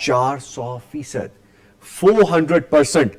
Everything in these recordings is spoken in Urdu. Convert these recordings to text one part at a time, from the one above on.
400% 400%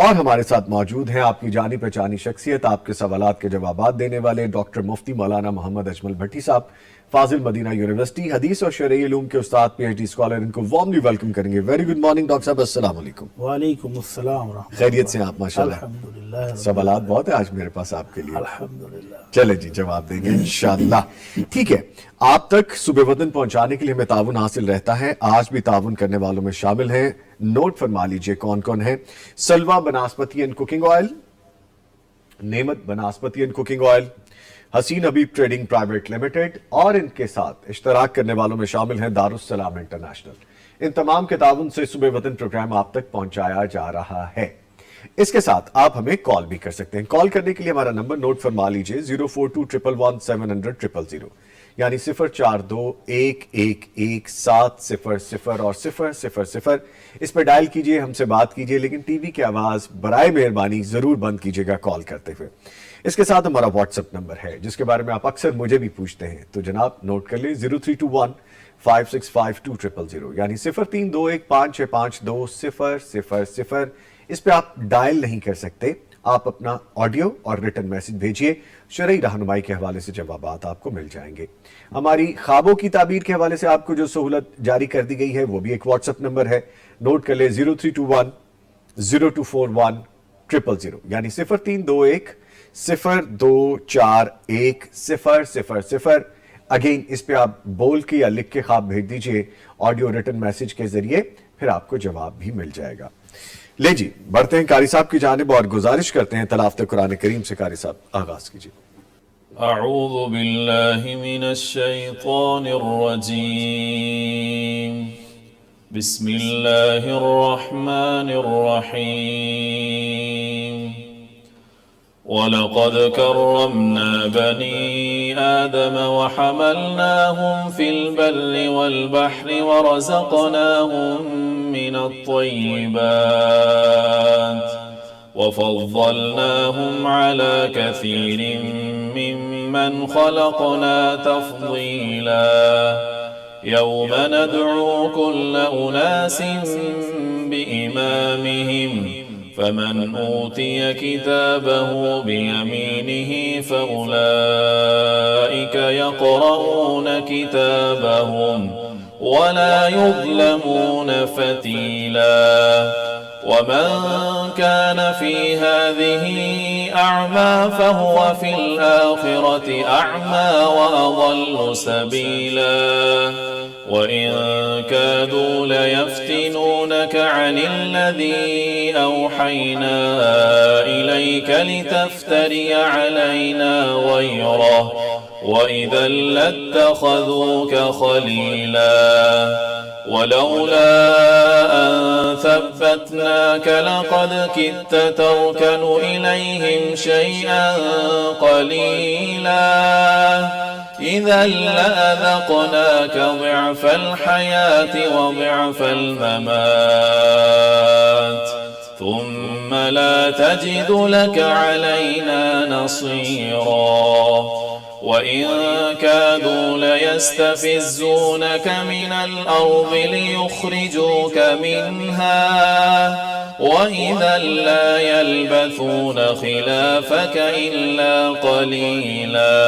اور ہمارے ساتھ موجود ہیں آپ کی جانی پہچانی شخصیت، آپ کے سوالات کے جوابات دینے والے ڈاکٹر مفتی مولانا محمد اجمل بھٹی صاحب، فاضل مدینہ یونیورسٹی، حدیث اور شرعی علوم کے استاد، پی ایچ ڈی اسکالر. ان کو وارملی ویلکم کریں گے. ویری گڈ مارننگ ڈاکٹر صاحب، السلام علیکم. وعلیکم السلام ورحمۃ اللہ. خیریت سے ہیں آپ؟ ماشاءاللہ. الحمدللہ. سوالات بہت ہیں آج میرے پاس آپ کے لیے. الحمدللہ. چلے جی، جواب دیں گے انشاءاللہ. ٹھیک ہے، آپ تک صبح وطن پہنچانے کے لیے ہمیں تعاون حاصل رہتا ہے. آج بھی تعاون کرنے والوں میں شامل ہیں، نوٹ فرما لیجئے کون کون ہیں. سلوا banaspati and cooking oil, Nemat Banaspati and cooking oil, Hussain Habib trading private limited, اور ان کے ساتھ اشتراک کرنے والوں میں شامل ہیں دارالسلام انٹرنیشنل. ان تمام کے تعاون سے صبح وطن پروگرام آپ تک پہنچایا جا رہا ہے. اس کے ساتھ آپ ہمیں کال بھی کر سکتے ہیں. کال کرنے کے لیے ہمارا نمبر نوٹ فرما لیجئے 042111700 یعنی 042111700 اور 000. اس پہ ڈائل کیجئے، ہم سے بات کیجئے، لیکن ٹی وی کی آواز برائے مہربانی ضرور بند کیجئے گا کال کرتے ہوئے. اس کے ساتھ ہمارا واٹس ایپ نمبر ہے جس کے بارے میں آپ اکثر مجھے بھی پوچھتے ہیں، تو جناب نوٹ کر لیں 0321565200 یعنی 0321565200. اس پہ آپ ڈائل نہیں کر سکتے، آپ اپنا آڈیو اور ریٹن میسج بھیجئے. شرعی رہنمائی کے حوالے سے جوابات آپ کو مل جائیں گے. ہماری خوابوں کی تعبیر کے حوالے سے آپ کو جو سہولت جاری کر دی گئی ہے وہ بھی ایک واٹس ایپ نمبر ہے، نوٹ کر لیں 0321024100 یعنی 0321024100. اگین اس پہ آپ بول کے یا لکھ کے خواب بھیج دیجئے آڈیو ریٹن میسج کے ذریعے، پھر آپ کو جواب بھی مل جائے گا. لے جی، بڑھتے ہیں قاری صاحب کی جانب اور گزارش کرتے ہیں تلاوت قرآن کریم سے. قاری صاحب آغاز کیجئے. اعوذ باللہ من الشیطان الرجیم، بسم اللہ الرحمن الرحیم. وَلَقَدْ كَرَّمْنَا بَنِي آدَمَ وَحَمَلْنَاهُمْ فِي الْبَرِّ وَالْبَحْرِ وَرَزَقْنَاهُمْ مِنَ الطَّيِّبَاتِ وَفَضَّلْنَاهُمْ عَلَى كَثِيرٍ مِّمَّنْ خَلَقْنَا تَفْضِيلًا. يَوْمَ نَدْعُو كُلَّ أُنَاسٍ بِإِمَامِهِمْ فمن أوتي كتابه بيمينه فأولئك يقرؤون كتابهم ولا يظلمون فتيلا. ومن كان في هذه أعمى فهو في الآخرة أعمى وأضل سبيلا. وَإِن كَادُوا لَيَفْتِنُونَكَ عَنِ الَّذِي أَوْحَيْنَا إِلَيْكَ لِتَفْتَرِيَ عَلَيْنَا غَيْرَهُ وَإِذًا لَّاتَّخَذُوكَ خَلِيلًا. وَلَوْلَا أَن ثَبَّتْنَاكَ لَقَدْ كِدتَّ تَرْكَنُ إِلَيْهِمْ شَيْئًا قَلِيلًا. إِذًا لَّأَذَقْنَاكَ ضِعْفَ الْحَيَاةِ وَضِعْفَ الْمَمَاتِ ثُمَّ لَا تَجِدُ لَكَ عَلَيْنَا نَصِيرًا. وَإِن كَادُوا لَيَسْتَفِزُّونَكَ مِنَ الْأَرْضِ لِيُخْرِجُوكَ مِنْهَا وَإِذًا لَّا يَلْبَثُونَ خِلَافَكَ إِلَّا قَلِيلًا.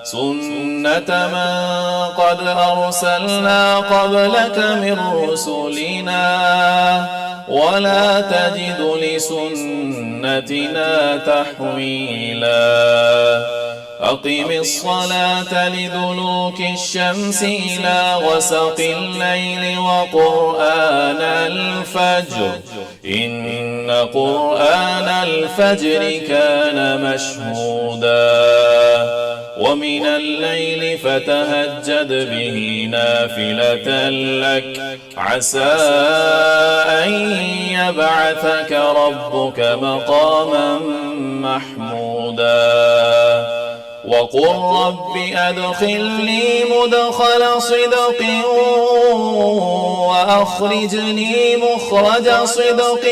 سُنَّةَ مَن قَدْ أَرْسَلْنَا قَبْلَكَ مِن رُّسُلِنَا وَلَا تَجِدُ لِسُنَّتِنَا تَحْوِيلًا. أقم الصلاة لدلوك الشمس إلى غسق الليل وقرآن الفجر إن قرآن الفجر كان مشهودا. ومن الليل فتهجد به نافلة لك عسى أن يبعثك ربك مقاما محمودا. وقل رب أدخلني مدخل صدق وأخرجني مخرج صدق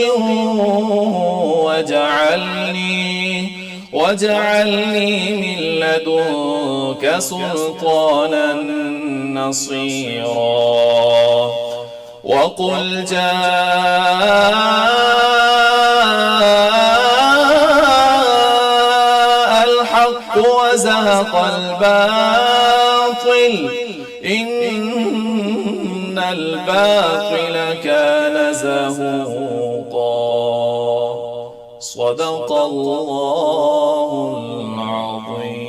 واجعلني من لدنك سلطانا نصيرا. وقل جاء الحق وزهق الباطل إن الباطل كان زهوقا صدق الله العظيم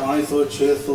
500 600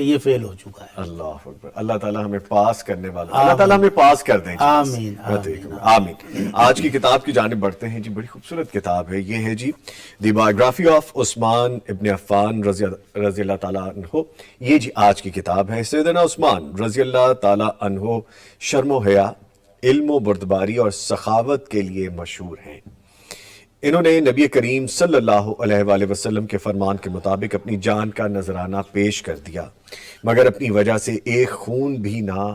کہ یہ فیل ہو چکا ہے. اللہ اکبر. اللہ تعالیٰ ہمیں پاس کرنے والا, اللہ تعالیٰ ہمیں پاس کر دیں. آمین آمین. آج کی کتاب کی جانب بڑھتے ہیں جی. بڑی خوبصورت کتاب ہے, یہ ہے جی دی بایوگرافی آف عثمان ابن عفان رضی اللہ تعالیٰ عنہ. یہ جی آج کی کتاب ہے. سیدنا عثمان رضی اللہ تعالیٰ عنہ شرم و حیا, علم و بردباری اور سخاوت کے لیے مشہور ہیں. انہوں نے نبی کریم صلی اللہ علیہ وآلہ وسلم کے فرمان کے مطابق اپنی جان کا نذرانہ پیش کر دیا, مگر اپنی وجہ سے ایک خون بھی نہ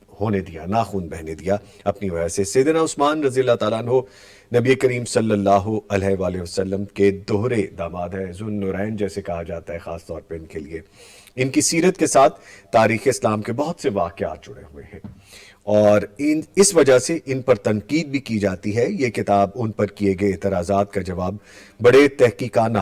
خون بہنے دیا اپنی وجہ سے. سیدنا عثمان رضی اللہ تعالیٰ عنہ نبی کریم صلی اللہ علیہ وآلہ وسلم کے دوہرے داماد ہیں, ذو النورین جیسے کہا جاتا ہے خاص طور پہ ان کے لیے. ان کی سیرت کے ساتھ تاریخ اسلام کے بہت سے واقعات جڑے ہوئے ہیں, اور اس وجہ سے ان پر تنقید بھی کی جاتی ہے. یہ کتاب ان پر کیے گئے اعتراضات کا جواب بڑے تحقیقانہ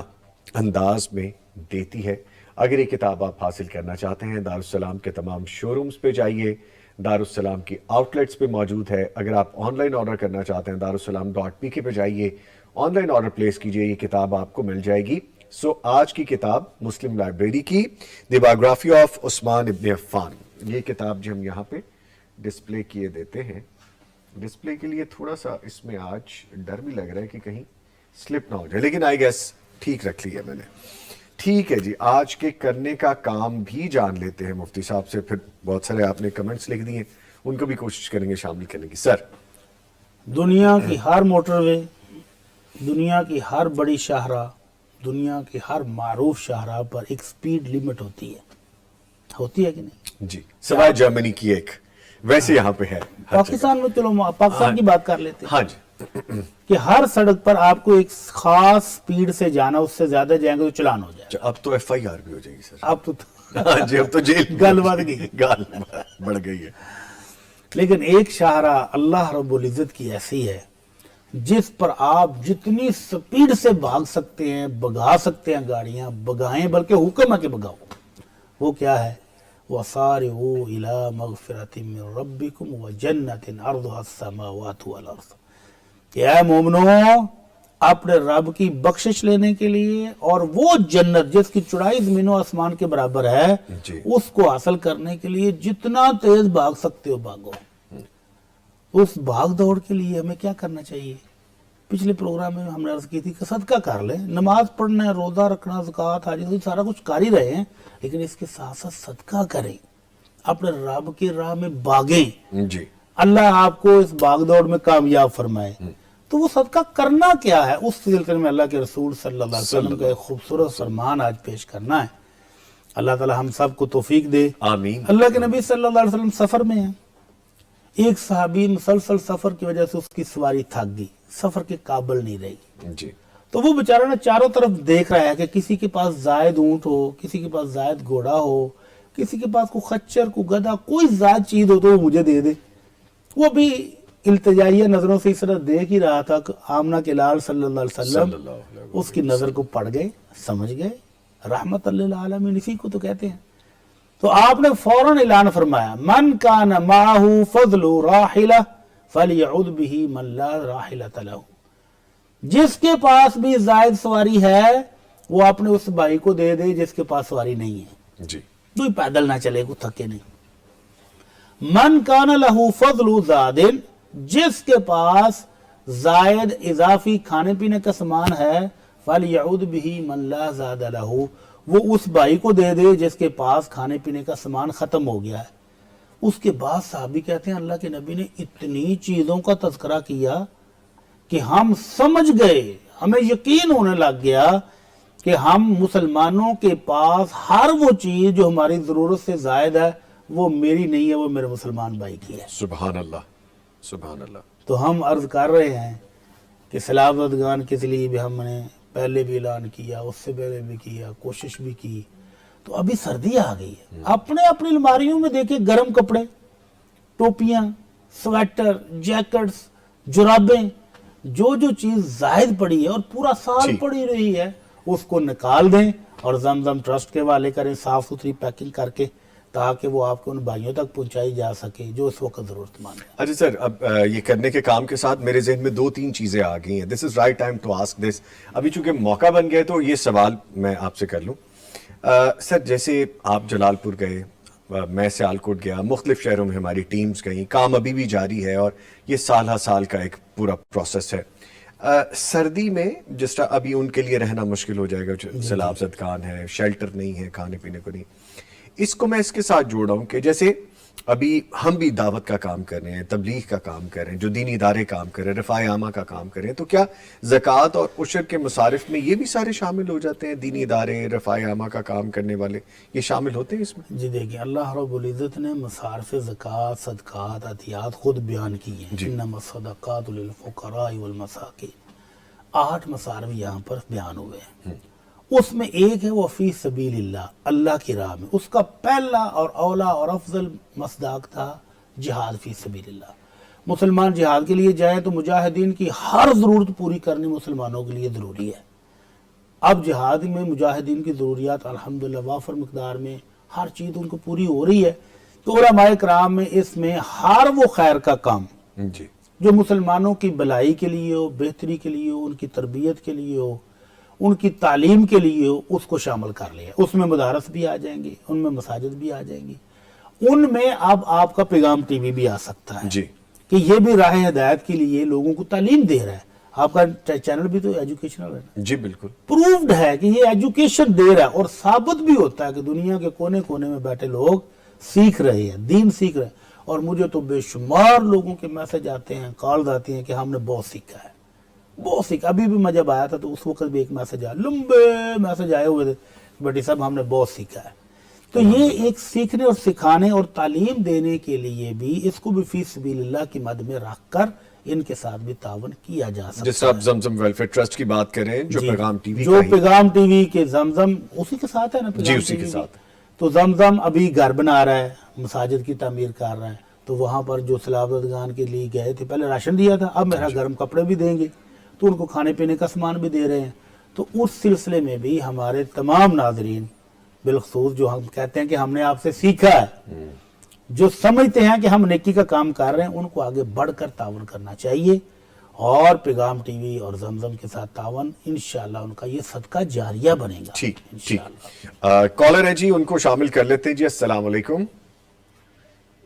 انداز میں دیتی ہے. اگر یہ کتاب آپ حاصل کرنا چاہتے ہیں, دارالسلام کے تمام شو رومز پہ جائیے, دارالسلام کی آؤٹ لیٹس پہ موجود ہے. اگر آپ آن لائن آرڈر کرنا چاہتے ہیں, darussalam.pk پہ جائیے, آن لائن آرڈر پلیس کیجئے, یہ کتاب آپ کو مل جائے گی. آج کی کتاب مسلم لائبریری کی دی بایوگرافی آف عثمان ابن عفان, یہ کتاب جو ہم یہاں پہ ڈسپلے کیے دیتے ہیں. ڈسپلے کے لیے تھوڑا سا اس میں آج ڈر بھی لگ رہا ہے کہ کہیں سلپ نہ ہو جائے, لیکن آئی گیس ٹھیک رکھ لی ہے میں نے. ٹھیک ہے جی, آج کے کرنے کا کام بھی جان لیتے ہیں مفتی صاحب سے. پھر بہت سارے آپ نے کمنٹس لکھ دیے, ان کو بھی کوشش کریں گے شامل کرنے کی. سر, دنیا کی ہر موٹر وے, دنیا کی ہر بڑی شاہراہ, دنیا کی ہر معروف شاہراہ پر ایک سپیڈ لیمٹ ہوتی ہے کہ نہیں؟ جی, سوائے جرمنی کی ایک, ویسے یہاں پہ ہے پاکستان میں. چلو پاکستان کی بات کر لیتے ہیں. ہاں جی, کہ ہر سڑک پر آپ کو ایک خاص سپیڈ سے جانا, اس سے زیادہ جائیں گے تو چلان ہو جائے. اب تو FIR بھی ہو جائے گی سر. اب تو ہاں جی, اب تو جیل گل بڑھ گئی, گال بڑھ گئی ہے. لیکن ایک شاہراہ اللہ رب العزت کی ایسی ہے جس پر آپ جتنی سپیڈ سے بھاگ سکتے ہیں, بگا سکتے ہیں گاڑیاں, بگائیں, بلکہ حکم ہے کہ بگاؤ. وہ کیا ہے؟ وَصَارِعُوا إِلَىٰ مَغْفِرَةٍ مِّن رَبِّكُمْ وَجَنَّةٍ عَرْضُهَا السَّمَاوَاتُ وَالْأَرْضُ. کہ اے مومنو, اپنے رب کی بخشش لینے کے لیے اور وہ جنت جس کی چوڑائی زمین و آسمان کے برابر ہے, اس کو حاصل کرنے کے لیے جتنا تیز بھاگ سکتے ہو بھاگو. اس بھاگ دوڑ کے لیے ہمیں کیا کرنا چاہیے؟ پچھلے پروگرام میں ہم نے عرض کی تھی کہ صدقہ کر لیں, نماز پڑھنا ہے, روزہ رکھنا, زکوٰۃ, حج, سارا کچھ کر ہی رہے ہیں, لیکن اس کے ساتھ ساتھ صدقہ کریں, اپنے رب کی راہ میں بھاگیں. جی, اللہ آپ کو اس بھاگ دوڑ میں کامیاب فرمائے. تو وہ صدقہ کرنا کیا ہے, اس سلسلے میں اللہ کے رسول صلی اللہ علیہ وسلم کا ایک خوبصورت فرمان آج پیش کرنا ہے. اللہ تعالی ہم سب کو توفیق دے, آمین. اللہ کے نبی صلی اللہ علیہ وسلم سفر میں ہیں. ایک صحابی مسلسل سفر کی وجہ سے اس کی سواری تھک گئی, سفر کے قابل نہیں رہی. جی, تو وہ بیچارہ نے چاروں طرف دیکھ رہا ہے کہ کسی کے پاس زائد اونٹ ہو, کسی کے پاس زائد گھوڑا ہو, کسی کے پاس کوئی خچر, کوئی گدھا, کوئی زائد چیز ہو تو وہ مجھے دے دے. وہ بھی التجائیہ نظروں سے اس طرح دیکھ ہی رہا تھا کہ آمنہ کے لال صلی اللہ علیہ وسلم اس کی نظر کو پڑھ گئے, سمجھ گئے, رحمت للعالمین اسی کو تو کہتے ہیں. تو آپ نے فوراً اعلان فرمایا, من کان معہ فضل راحلہ فلیعد بہ من لا راحلۃ لہ. جس کے پاس بھی زائد سواری ہے وہ اپنے اس بھائی کو دے دے جس کے پاس سواری نہیں ہے. جی, کوئی پیدل نہ چلے, کوئی تھکے نہیں. من کان لہ فضل زاد, جس کے پاس زائد اضافی کھانے پینے کا سامان ہے, فلیعد بہ من لا زاد لہ, وہ اس بھائی کو دے دے جس کے پاس کھانے پینے کا سامان ختم ہو گیا ہے. اس کے بعد صحابی کہتے ہیں اللہ کے نبی نے اتنی چیزوں کا تذکرہ کیا کہ ہم سمجھ گئے, ہمیں یقین ہونے لگ گیا کہ ہم مسلمانوں کے پاس ہر وہ چیز جو ہماری ضرورت سے زائد ہے وہ میری نہیں ہے, وہ میرے مسلمان بھائی کی ہے. سبحان اللہ, سبحان اللہ. تو ہم عرض کر رہے ہیں کہ سلامتگان کے لیے بھی ہم نے پہلے بھی اعلان کیا, اس سے پہلے بھی کیا, کوشش بھی کی. تو ابھی سردی آ گئی ہے, اپنے اپنی الماریوں میں دیکھیں گرم کپڑے, ٹوپیاں, سویٹر, جیکٹس, جرابیں, جو جو چیز زائد پڑی ہے اور پورا سال پڑی رہی ہے اس کو نکال دیں اور زمزم ٹرسٹ کے حوالے کریں, صاف ستھری پیکنگ کر کے, تاکہ وہ آپ کے ان بھائیوں تک پہنچائی جا سکے جو اس وقت ضرورت مند ہے. اچھا سر, اب یہ کرنے کے کام کے ساتھ میرے ذہن میں 2-3 چیزیں آ گئی ہیں. This is right time to ask this. ابھی چونکہ موقع بن گیا تو یہ سوال میں آپ سے کر لوں. سر جیسے آپ جلال پور گئے، میں سیالکوٹ گیا، مختلف شہروں میں ہماری ٹیمز گئیں، کام ابھی بھی جاری ہے اور یہ سال ہر سال کا ایک پورا پروسیس ہے. سردی میں جس طرح ابھی ان کے لیے رہنا مشکل ہو جائے گا، جو سیلاب زدگان ہے، شیلٹر نہیں ہے، کھانے پینے کو نہیں. اس کو میں اس کے ساتھ جوڑ رہا ہوں کہ جیسے ابھی ہم بھی دعوت کا کام کر رہے ہیں، تبلیغ کا کام کر رہے ہیں، جو دینی ادارے کام کر رہے ہیں، رفاع عامہ کا کام کر رہے ہیں، تو کیا زکوٰۃ اور عشر کے مصارف میں یہ بھی سارے شامل ہو جاتے ہیں؟ دینی ادارے، رفاع عامہ کا کام کرنے والے یہ شامل ہوتے ہیں اس میں؟ جی دیکھیں، اللہ رب العزت نے مصارف زکوٰۃ، صدقات، عطیات خود بیان کی ہیں. انما الصدقات للفقراء والمساکین، 8 مصارف یہاں پر بیان ہوئے ہیں. اس میں ایک ہے وہ فی سبیل اللہ، اللہ کی راہ میں. اس کا پہلا اور اولا اور افضل مصداق تھا جہاد فی سبیل اللہ. مسلمان جہاد کے لیے جائیں تو مجاہدین کی ہر ضرورت پوری کرنی مسلمانوں کے لیے ضروری ہے. اب جہاد میں مجاہدین کی ضروریات الحمدللہ وافر مقدار میں ہر چیز ان کو پوری ہو رہی ہے. تو علماء کرام میں اس میں ہر وہ خیر کا کام جی جو مسلمانوں کی بھلائی کے لیے ہو، بہتری کے لیے ہو، ان کی تربیت کے لیے ہو، ان کی تعلیم کے لیے ہو، اس کو شامل کر لیا. اس میں مدارس بھی آ جائیں گے، ان میں مساجد بھی آ جائیں گی. ان میں اب آپ کا پیغام ٹی وی بھی آ سکتا ہے جی کہ یہ بھی راہ ہدایت کے لیے لوگوں کو تعلیم دے رہا ہے. آپ کا چینل بھی تو ایجوکیشنل ہے نا، جی بالکل پروفڈ ہے کہ یہ ایجوکیشن دے رہا ہے، اور ثابت بھی ہوتا ہے کہ دنیا کے کونے کونے میں بیٹھے لوگ سیکھ رہے ہیں، دین سیکھ رہے ہیں. اور مجھے تو بے شمار لوگوں کے میسج آتے ہیں، کالز آتی ہیں کہ ہم نے بہت سیکھا ہے، بہت سیکھا. ابھی بھی میں جب آیا تھا تو اس وقت بھی ایک میسج آیا، لمبے میسج آئے ہوئے تھے، بٹی صاحب ہم نے بہت سیکھا ہے. تو یہ ایک سیکھنے اور سکھانے اور تعلیم دینے کے لیے بھی اس کو بھی فی سبیل اللہ کی مد میں رکھ کر ان کے ساتھ بھی تعاون کیا جا سکتا ہے. جس طرح آپ زمزم ویلفیئر ٹرسٹ کی بات کریں جو پیغام ٹی وی جو پیغام ٹی وی کے زمزم اسی کے ساتھ ہے نا، جی پیغام اسی ٹی کے وی ساتھ. تو زمزم ابھی گھر بنا رہا ہے، مساجد کی تعمیر کر رہا ہے. تو وہاں پر جو سیلاب زدگان کے لیے گئے تھے، پہلے راشن دیا تھا، اب میرا گرم کپڑے بھی دیں گے، تو ان کو کھانے پینے کا سامان بھی دے رہے ہیں. تو اس سلسلے میں بھی ہمارے تمام ناظرین، بالخصوص جو ہم کہتے ہیں کہ ہم نے آپ سے سیکھا ہے، جو سمجھتے ہیں کہ ہم نیکی کا کام کر رہے ہیں، ان کو آگے بڑھ کر تعاون کرنا چاہیے. اور پیغام ٹی وی اور زمزم کے ساتھ تعاون انشاءاللہ ان کا یہ صدقہ جاریہ بنے گا. ٹھیک ٹھیک. کالر ہے جی، ان کو شامل کر لیتے ہیں جی. السلام علیکم.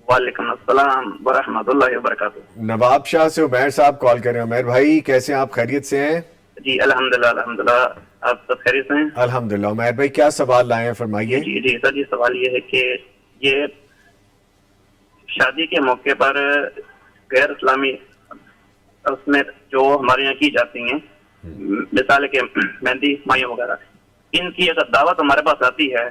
وعلیکم السلام ورحمۃ اللہ وبرکاتہ. نواب شاہ سے عمیر صاحب کال کر رہے ہیں. عمیر بھائی کیسے ہیں آپ؟ خیریت سے ہیں؟ جی الحمدللہ الحمدللہ، آپ سب خیریت سے ہیں؟ الحمدللہ. عمیر بھائی کیا سوال لائے ہیں، فرمائیے. جی جی سر جی، سوال یہ ہے کہ یہ شادی کے موقع پر غیر اسلامی اس میں جو ہمارے یہاں کی جاتی ہیں، مثال کے مہندی مائیوں وغیرہ، ان کی اگر دعوت ہمارے پاس آتی ہے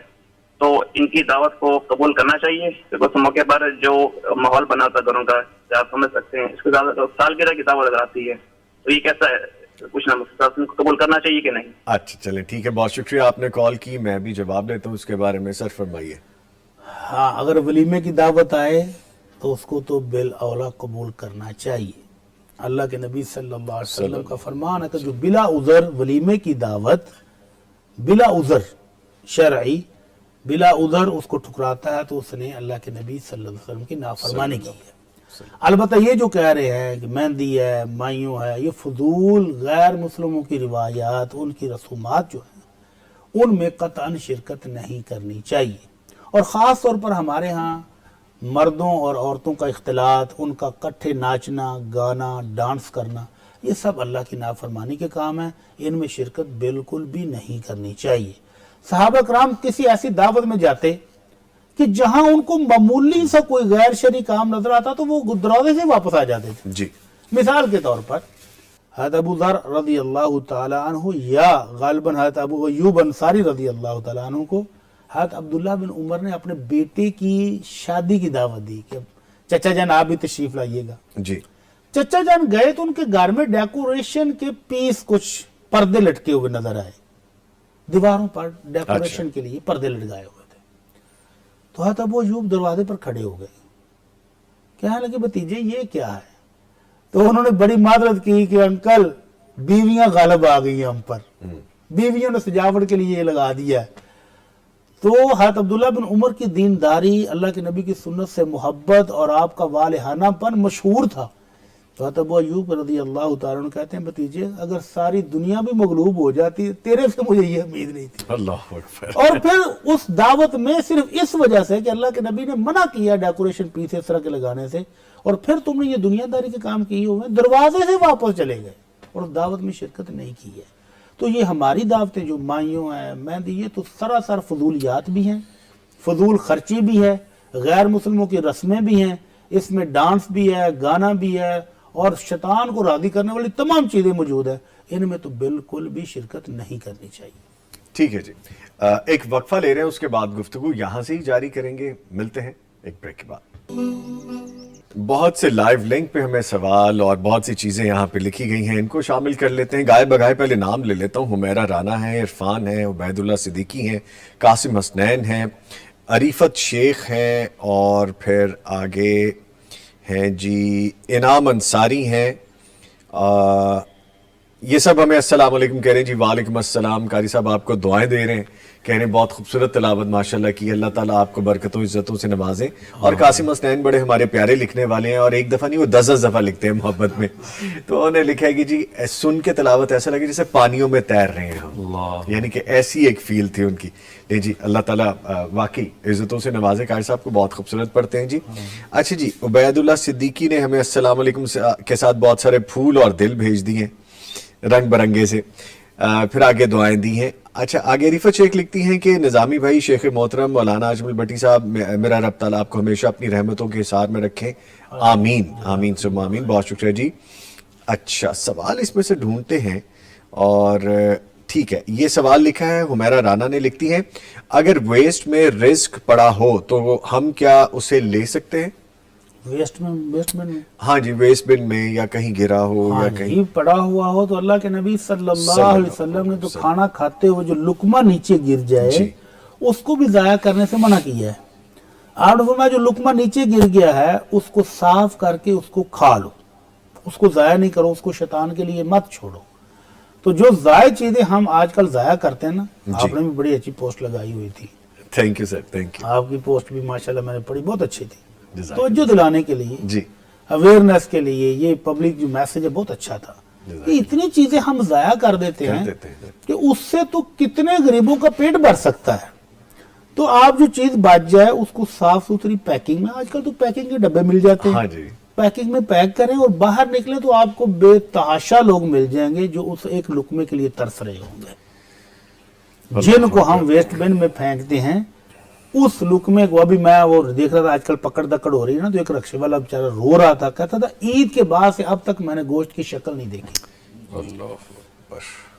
تو ان کی دعوت کو قبول کرنا چاہیے. اس موقع پر جو ماحول بنا تھا گھروں کا، آپ سمجھ سکتے ہیں، اس کے ساتھ سالگرہ کی دعوت اگر آتی ہے تو یہ کیسا ہے، کچھ نہ قبول کرنا چاہیے کہ نہیں؟ اچھا چلیں ٹھیک ہے، بہت شکریہ آپ نے کال کی. میں بھی جواب دیتا ہوں اس کے بارے میں. سر فرمائیے. ہاں، اگر ولیمے کی دعوت آئے تو اس کو تو بالاولا قبول کرنا چاہیے. اللہ کے نبی صلی اللہ علیہ وسلم کا فرمان ہے کہ جو بلا عذر ولیمے کی دعوت، بلا عذر شرعی، بلا عذر اس کو ٹھکراتا ہے تو اس نے اللہ کے نبی صلی اللہ علیہ وسلم کی نافرمانی کی ہے. البتہ یہ جو کہہ رہے ہیں کہ مہندی ہے، مائیوں ہے، یہ فضول غیر مسلموں کی روایات، ان کی رسومات جو ہیں، ان میں قطعاً شرکت نہیں کرنی چاہیے. اور خاص طور پر ہمارے ہاں مردوں اور عورتوں کا اختلاط، ان کا کٹھے ناچنا، گانا، ڈانس کرنا، یہ سب اللہ کی نافرمانی کے کام ہیں. ان میں شرکت بالکل بھی نہیں کرنی چاہیے. صحابہ کرام کسی ایسی دعوت میں جاتے کہ جہاں ان کو معمولی سا کوئی غیر شرعی کام نظر آتا تو وہ دروازے سے واپس آ جاتے تھے. جی مثال کے طور پر حضرت ابو ذر رضی اللہ تعالی عنہ، یا غالباً حضرت ابو ایوب انصاری رضی اللہ تعالی عنہ کو حضرت عبداللہ بن عمر نے اپنے بیٹے کی شادی کی دعوت دی کہ چچا جان آپ بھی تشریف لائیے گا. جی چچا جان گئے تو ان کے گھر میں ڈیکوریشن کے پیس، کچھ پردے لٹکے ہوئے نظر آئے، دیواروں پر ڈیکوریشن کے لیے پردے لٹکائے ہوئے تھے. تو حضرت ابو ایوب دروازے پر کھڑے ہو گئے، کہنے لگے بھتیجے یہ کیا ہے؟ تو انہوں نے بڑی معذرت کی کہ انکل بیویاں غالب آ گئی ہیں ہم پر، بیویوں نے سجاوٹ کے لیے یہ لگا دیا ہے. تو حضرت عبداللہ بن عمر کی دینداری، اللہ کے نبی کی سنت سے محبت اور آپ کا والہانہ پن مشہور تھا. تو ابو ایوب رضی اللہ تعالیٰ عنہ کہتے ہیں بھتیجے اگر ساری دنیا بھی مغلوب ہو جاتی تیرے سے مجھے یہ امید نہیں تھی. اللہ اکبر. اور پھر اس دعوت میں صرف اس وجہ سے کہ اللہ کے نبی نے منع کیا ڈیکوریشن پیس اس طرح کے لگانے سے, اور پھر تم نے یہ دنیا داری کے کام کیے ہوئے دروازے سے واپس چلے گئے اور اس دعوت میں شرکت نہیں کی ہے. تو یہ ہماری دعوتیں جو مائیوں ہیں مہندی, یہ تو سراسر فضولیات بھی ہیں, فضول خرچی بھی ہے, غیر مسلموں کی رسمیں بھی ہیں, اس میں ڈانس بھی ہے, گانا بھی ہے, اور شیطان کو راضی کرنے والی تمام چیزیں موجود ہیں. ان میں تو بالکل بھی شرکت نہیں کرنی چاہیے. ٹھیک ہے جی, ایک وقفہ لے رہے ہیں, اس کے بعد گفتگو یہاں سے ہی جاری کریں گے. ملتے ہیں ایک بریک کے بعد. بہت سے لائیو لنک پہ ہمیں سوال اور بہت سی چیزیں یہاں پہ لکھی گئی ہیں, ان کو شامل کر لیتے ہیں. گائے بگائے پہلے نام لے لیتا ہوں. حمیرہ رانا ہیں, عرفان ہیں, عبید اللہ صدیقی ہیں, قاسم حسنین ہیں, عریفت شیخ ہیں, اور پھر آگے ہیں جی انعام انصاری ہیں. یہ سب ہمیں السلام علیکم کہہ رہے ہیں جی. وعلیکم السلام. قاری صاحب آپ کو دعائیں دے رہے ہیں, کہہ رہے ہیں بہت خوبصورت تلاوت ماشاءاللہ کی, اللہ تعالیٰ آپ کو برکتوں عزتوں سے نوازیں. اور قاسم حسنین بڑے ہمارے پیارے لکھنے والے ہیں, اور ایک دفعہ نہیں وہ 10 دفعہ لکھتے ہیں محبت میں. تو انہوں نے لکھا ہے کہ جی سن کے تلاوت ایسا لگے جیسے پانیوں میں تیر رہے ہیں ہم, یعنی کہ ایسی ایک فیل تھی ان کی. نہیں جی, اللہ تعالیٰ واقعی عزتوں سے نوازے. قاری صاحب کو بہت خوبصورت پڑھتے ہیں جی. اچھا جی, عبید اللہ صدیقی نے ہمیں السلام علیکم کے ساتھ بہت سارے پھول اور دل بھیج دیے رنگ برنگے سے, پھر آگے دعائیں دی ہیں. اچھا, آگے عریفت شیخ لکھتی ہیں کہ نظامی بھائی شیخ محترم مولانا اجمل بٹی صاحب, میرا رب تعالیٰ آپ کو ہمیشہ اپنی رحمتوں کے حصار میں رکھے, آمین آمین ثم آمین. بہت شکریہ جی. اچھا, سوال اس میں سے ڈھونڈتے ہیں, اور ٹھیک ہے, یہ سوال لکھا ہے حمیرہ رانا نے, لکھتی ہیں اگر ویسٹ میں رزق پڑا ہو تو ہم کیا اسے لے سکتے ہیں؟ ویسٹ بن میں ہاں جی, ویسٹ بن میں یا کہیں گرا ہو یا کہیں پڑا ہوا ہو تو اللہ کے نبی صلی اللہ علیہ وسلم نے تو کھانا کھاتے ہوئے جو لقمہ نیچے گر جائے اس کو بھی ضائع کرنے سے منع کیا ہے. آپ نے فرمایا جو لقمہ نیچے گر گیا ہے اس کو صاف کر کے اس کو کھا لو, اس کو ضائع نہیں کرو, اس کو شیطان کے لیے مت چھوڑو. تو جو ضائع چیزیں ہم آج کل ضائع کرتے ہیں نا, آپ نے بھی بڑی اچھی پوسٹ لگائی ہوئی تھی. Thank you sir, thank you. آپ کی پوسٹ بھی ماشاءاللہ میں نے پڑھی, بہت اچھی تھی. توجہ دلانے کے لیے, جی, اویئرنیس کے لیے, یہ پبلک جو میسج ہے بہت اچھا تھا. کہ اتنی چیزیں ہم ضائع کر دیتے ہیں کہ اس سے تو کتنے غریبوں کا پیٹ بھر سکتا ہے. تو آپ جو چیز بچ جائے اس کو صاف ستھری پیکنگ میں, آج کل تو پیکنگ کے ڈبے مل جاتے ہیں, پیکنگ میں پیک کریں اور باہر نکلیں تو آپ کو بے تحاشا لوگ مل جائیں گے جو اس ایک لقمے کے لیے ترس رہے ہوں گے. جن کو ہم ویسٹ بن میں پھینکتے ہیں اس لقمے کو, ابھی میں وہ دیکھ رہا تھا آج کل پکڑ دکڑ ہو رہی ہے نا, تو ایک رکشے والا بیچارہ رو رہا تھا, کہتا تھا عید کے بعد سے اب تک میں نے گوشت کی شکل نہیں دیکھی.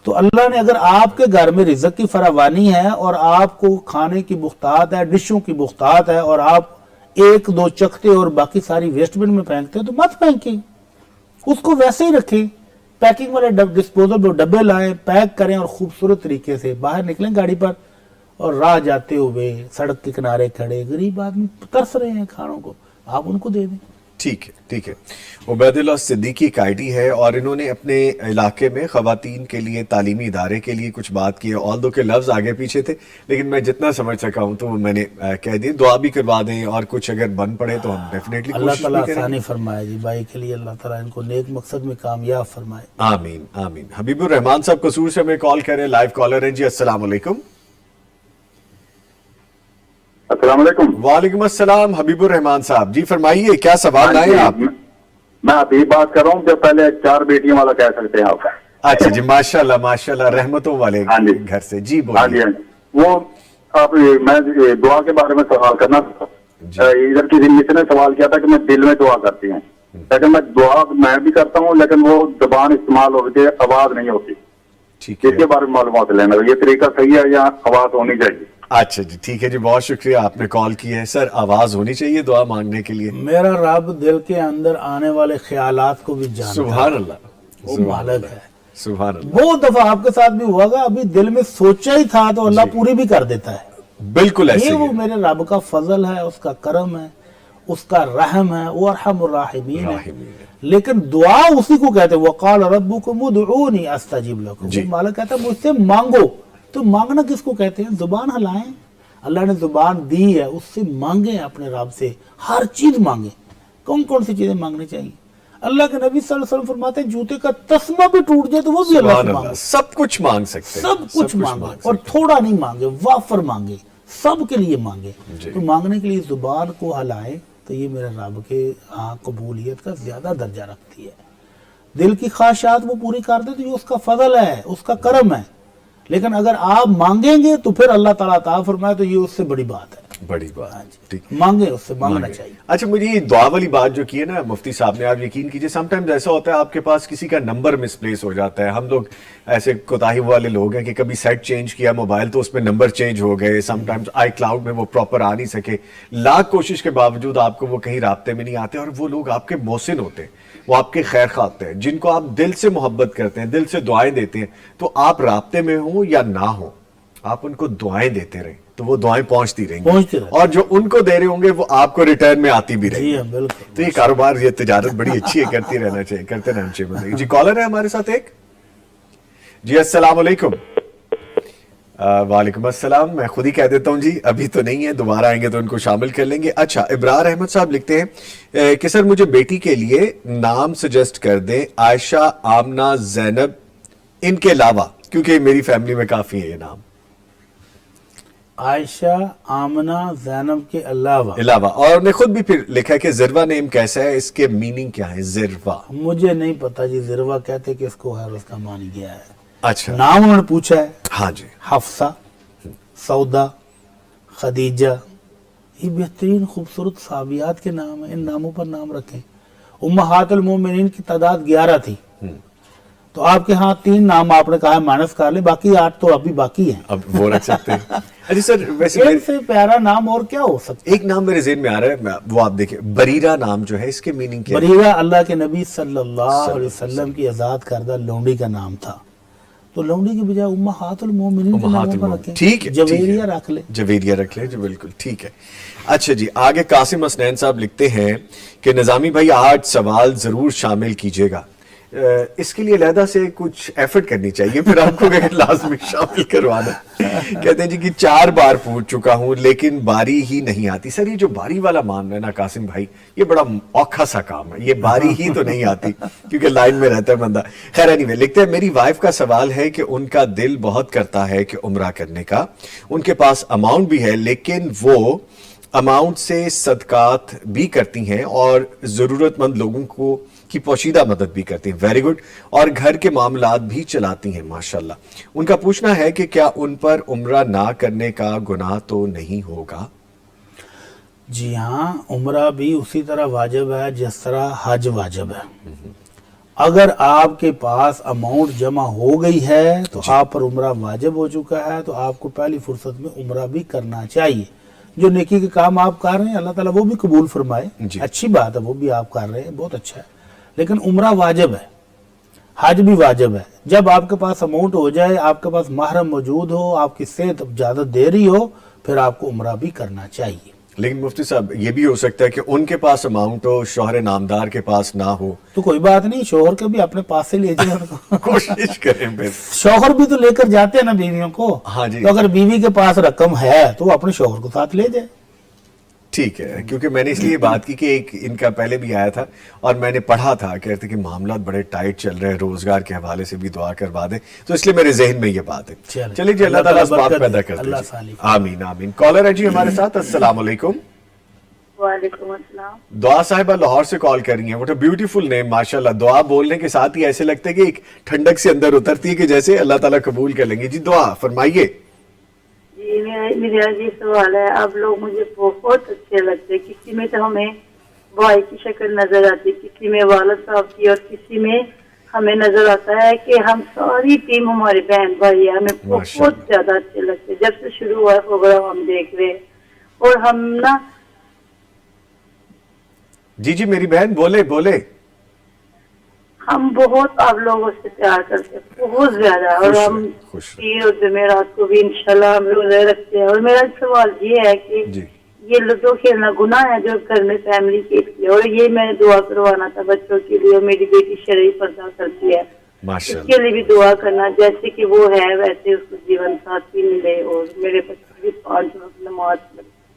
تو اللہ نے اگر آپ کے گھر میں رزق کی فراوانی ہے اور آپ کو کھانے کی بختات ہے, ڈشوں کی بختات ہے, اور آپ ایک دو چکھتے اور باقی ساری ویسٹ بن میں پھینکتے ہیں, تو مت پھینکیں, اس کو ویسے ہی رکھیں. پیکنگ والے ڈسپوزل ڈبے لائیں, پیک کریں اور خوبصورت طریقے سے باہر نکلیں گاڑی پر, اور راہ جاتے ہوئے سڑک کے کنارے کھڑے غریب آدمی ترس رہے ہیں کھانوں کو, آپ ان کو دے دیں. ٹھیک ہے, ٹھیک ہے. عبید اللہ صدیقی ایک آئی ڈی ہے, اور انہوں نے اپنے علاقے میں خواتین کے لیے تعلیمی ادارے کے لیے کچھ بات کی ہے. آلدو کے لفظ آگے پیچھے تھے, لیکن میں جتنا سمجھ سکا ہوں تو میں نے کہہ دی. دعا بھی کروا دیں, اور کچھ اگر بن پڑے تو ہم ڈیفینیٹلی اللہ تعالیٰ آسانی فرمائے جی بھائی کے لیے, اللہ تعالیٰ ان کو نیک مقصد میں کامیاب فرمائے. آمین آمین. حبیب الرحمان صاحب قصور سے ہمیں کال کریں, لائیو کالر ہیں جی. السلام علیکم. السلام علیکم. وعلیکم السلام حبیب الرحمان صاحب, جی فرمائیے کیا سوال لائے آپ؟ میں ابھی بات کر رہا ہوں جو پہلے 4 بیٹیوں والا کہہ سکتے ہیں آپ. اچھا جی, ماشاءاللہ ماشاءاللہ, رحمتوں والے گھر سے. جی بولیے. وہ آپ, میں دعا کے بارے میں سوال کرنا تھا. ادھر کی زندگی نے سوال کیا تھا کہ میں دل میں دعا کرتی ہوں, لیکن میں دعا میں بھی کرتا ہوں لیکن وہ زبان استعمال ہوتی ہے, آواز نہیں ہوتی. اس کے بارے میں معلومات لینا, یہ طریقہ صحیح ہے یا آواز ہونی چاہیے؟ اچھا جی, ٹھیک ہے جی, بہت شکریہ آپ نے کال کی ہے. سر آواز ہونی چاہیے دعا مانگنے کے لیے. میرا رب دل کے اندر آنے والے خیالات کو بھی جانتا ہے. سبحان اللہ, وہ مالک ہے. سبحان اللہ. بہت دفعہ آپ کے ساتھ بھی ہوا گا, ابھی دل میں سوچا ہی تھا تو اللہ پوری بھی کر دیتا ہے. بالکل ایسے یہ وہ میرے رب کا فضل ہے, اس کا کرم ہے, اس کا رحم ہے, وہ ارحم الراحمین ہے. لیکن دعا اسی کو کہتے ہیں, وقال ربکم ادعونی استجب لکم. مالک کہتا ہے مجھ سے مانگو. تو مانگنا کس کو کہتے ہیں؟ زبان ہلائیں. اللہ نے زبان دی ہے, اس سے مانگیں, اپنے رب سے ہر چیز مانگیں. کون کون سی چیزیں مانگنی چاہیے؟ اللہ کے نبی صلی اللہ علیہ وسلم فرماتے ہیں جوتے کا تسمہ بھی ٹوٹ جائے تو وہ بھی اللہ سبحان سے اللہ، مانگے، سب کچھ مانگ سکتے ہیں، سب کچھ مانگے، اور سکتے تھوڑا نہیں مانگے، وافر مانگے، سب کے لیے مانگے۔ جی۔ تو مانگنے کے لیے زبان کو ہلائیں تو یہ میرے رب کے ہاں قبولیت کا زیادہ درجہ رکھتی ہے۔ دل کی خواہشات وہ پوری کر دے تو یہ اس کا فضل ہے، اس کا کرم ہے، لیکن اگر آپ مانگیں گے تو پھر اللہ تعالیٰ عطا فرمائے تو یہ اس سے بڑی بات ہے۔ بڑی بات، ٹھیک۔ مانگے، اس سے مانگنا چاہیے۔ اچھا مجھے یہ دعا والی بات جو کی ہے نا مفتی صاحب نے، آپ یقین کیجئے سم ٹائمز ایسا ہوتا ہے آپ کے پاس کسی کا نمبر مس پلیس ہو جاتا ہے، ہم لوگ ایسے کوتاہی والے لوگ ہیں کہ کبھی سیٹ چینج کیا موبائل تو اس میں نمبر چینج ہو گئے، سم ٹائمز آئی کلاؤڈ میں وہ پراپر آ نہیں سکے، لاکھ کوشش کے باوجود آپ کو وہ کہیں رابطے میں نہیں آتے، اور وہ لوگ آپ کے محسن ہوتے ہیں، وہ آپ کے خیر خواہ ہوتے ہیں، جن کو آپ دل سے محبت کرتے ہیں، دل سے دعائیں دیتے ہیں، تو آپ رابطے میں ہوں یا نہ ہوں آپ ان کو دعائیں دیتے رہیں تو وہ دعائیں پہنچتی رہیں گی، اور جو ان کو دے رہے ہوں گے وہ آپ کو ریٹرن میں آتی بھی رہیں گی۔ جی ہاں، بالکل۔ تو یہ کاروبار، یہ تجارت بڑی اچھی ہے، کرتی رہنا چاہیے، کرتے رہنا چاہیے۔ جی کالر ہے ہمارے ساتھ ایک۔ جی السلام علیکم۔ وعلیکم السلام، میں خود ہی کہہ دیتا ہوں جی، ابھی تو نہیں ہے، دوبارہ آئیں گے تو ان کو شامل کر لیں گے۔ اچھا، ابرار احمد صاحب لکھتے ہیں کہ سر مجھے بیٹی کے لیے نام سجیسٹ کر دیں، عائشہ، آمنہ، زینب، ان کے علاوہ، کیونکہ میری فیملی میں کافی ہے یہ نام۔ عائشہ، آمنہ، زینب کے علاوہ، اور انہوں نے خود بھی پھر لکھا کہ زروا نیم کیسا ہے، اس کے میننگ کیا ہے زروا؟ مجھے نہیں پتا جی زروا کہتے کس کو ہے اور اس کا معنی کیا ہے۔ اچھا، نام انہوں نے پوچھا ہے، ہاں جی، حفصہ، سودا، خدیجہ، یہ بہترین خوبصورت صحابیات کے نام ہیں، ان ناموں پر نام رکھیں۔ امہات المومنین کی تعداد 11 تھی، تو آپ کے ہاں 3 نام آپ نے کہا مائنس کر لیں، باقی 8 تو ابھی باقی ہیں۔ اب وہ رکھ سکتے ہیں۔ اچھا سر، ویسے ان سے پیارا نام اور کیا ہو سکتا ایک نام میرے ذہن میں آ رہا ہے، وہ آپ دیکھیں، بریرہ نام جو ہے، اس کے میننگ کیا ہے؟ بریرہ اللہ کے نبی صلی اللہ علیہ وسلم کی آزاد کردہ لونڈی کا نام تھا، تو لونڈی کی بجائے امہات المومنین کے ناموں پر رکھیں۔ ٹھیک ہے، جویریہ رکھ لیں، جویریہ رکھ لیں، جو بالکل ٹھیک ہے۔ اچھا جی، آگے قاسم حسنین صاحب لکھتے ہیں کہ نظامی بھائی 8 سوال ضرور شامل کیجئے گا، اس کے لیے علیحدہ سے کچھ ایفرٹ کرنی چاہیے، پھر آپ کو لازمی شامل کروانا۔ کہتے ہیں جی کہ 4 بار پوچھ چکا ہوں لیکن باری ہی نہیں آتی۔ سر یہ جو باری والا معاملہ ہے نا قاسم بھائی، یہ بڑا اوکھا سا کام ہے، یہ باری ہی تو نہیں آتی کیونکہ لائن میں رہتا ہے بندہ۔ خیر اینی لکھتے ہیں میری وائف کا سوال ہے کہ ان کا دل بہت کرتا ہے کہ عمرہ کرنے کا، ان کے پاس اماؤنٹ بھی ہے لیکن وہ اماؤنٹ سے صدقات بھی کرتی ہیں اور ضرورت مند لوگوں کو کی پوشیدہ مدد بھی کرتی ہیں، ویری گڈ، اور گھر کے معاملات بھی چلاتی ہیں ماشاءاللہ۔ ان کا پوچھنا ہے کہ کیا ان پر عمرہ نہ کرنے کا گناہ تو نہیں ہوگا؟ جی ہاں، عمرہ بھی اسی طرح واجب ہے جس طرح حج واجب ہے۔ اگر آپ کے پاس اماؤنٹ جمع ہو گئی ہے تو آپ پر عمرہ واجب ہو چکا ہے، تو آپ کو پہلی فرصت میں عمرہ بھی کرنا چاہیے۔ جو نیکی کے کام آپ کر رہے ہیں اللہ تعالیٰ وہ بھی قبول فرمائے، اچھی بات ہے، وہ بھی آپ کر رہے ہیں، بہت اچھا ہے، لیکن عمرہ واجب ہے، حج بھی واجب ہے۔ جب آپ کے پاس اماؤنٹ ہو جائے، آپ کے پاس محرم موجود ہو، آپ کی صحت زیادہ دے رہی ہو، پھر آپ کو عمرہ بھی کرنا چاہیے۔ لیکن مفتی صاحب یہ بھی ہو سکتا ہے کہ ان کے پاس اماؤنٹ ہو، شوہر نامدار کے پاس نہ ہو، تو کوئی بات نہیں، شوہر کے بھی اپنے پاس سے لے جائیں ان کو۔ کوشش کریں پھر۔ شوہر بھی تو لے کر جاتے ہیں نا بیویوں کو، ہاں جی، تو اگر بیوی کے پاس رقم ہے تو وہ اپنے شوہر کو ساتھ لے جائے۔ ٹھیک ہے، کیونکہ میں نے اس لیے بات کی کہ ایک ان کا پہلے بھی آیا تھا اور میں نے پڑھا تھا، کہتے کہ معاملات بڑے ٹائٹ چل رہے ہیں، روزگار کے حوالے سے بھی دعا کروا دیں، تو اس لیے میرے ذہن میں یہ بات ہے۔ چلیے جی، اللہ تعالیٰ اس بات پیدا کرتے ہیں، آمین آمین۔ کالر ہے جی ہمارے ساتھ، السلام علیکم۔ وعلیکم السلام۔ دعا صاحبہ لاہور سے کال کر رہی ہیں، واٹ اے بیوٹیفل نیم ماشاءاللہ۔ دعا بولنے کے ساتھ ہی ایسے لگتا ہے کہ ایک ٹھنڈک سے اندر اترتی ہے کہ جیسے اللہ تعالیٰ قبول کر لیں گے۔ جی دعا فرمائیے۔ جی میرا یہ سوال ہے، آپ لوگ مجھے بہت اچھے لگتے، کسی میں تو ہمیں بھائی کی شکل نظر آتی، کسی میں والد صاحب کی، اور کسی میں ہمیں نظر آتا ہے کہ ہم ساری ٹیم ہمارے بہن بھائی ہیں، ہمیں بہت زیادہ اچھے لگتے۔ جب سے شروع ہوا ہے پروگرام ہم دیکھ رہے، اور ہم نا جی میری بہن بولے۔ ہم بہت آپ لوگوں سے پیار کرتے ہیں، بہت زیادہ، اور ہم پیر اور جمعرات کو بھی انشاءاللہ ہم روزے رکھتے ہیں۔ اور میرا سوال یہ ہے کہ یہ لوڈو کھیلنا گناہ ہے جو گھر میں فیملی کے لیے، اور یہ میں دعا کروانا تھا بچوں کے لیے، اور میری بیٹی شرعی پردہ کرتی ہے، اس کے لیے بھی دعا کرنا، جیسے کہ وہ ہے ویسے اس کو جیون ساتھی ملے، اور میرے بچے بھی 5 وقت نماز پڑھتے۔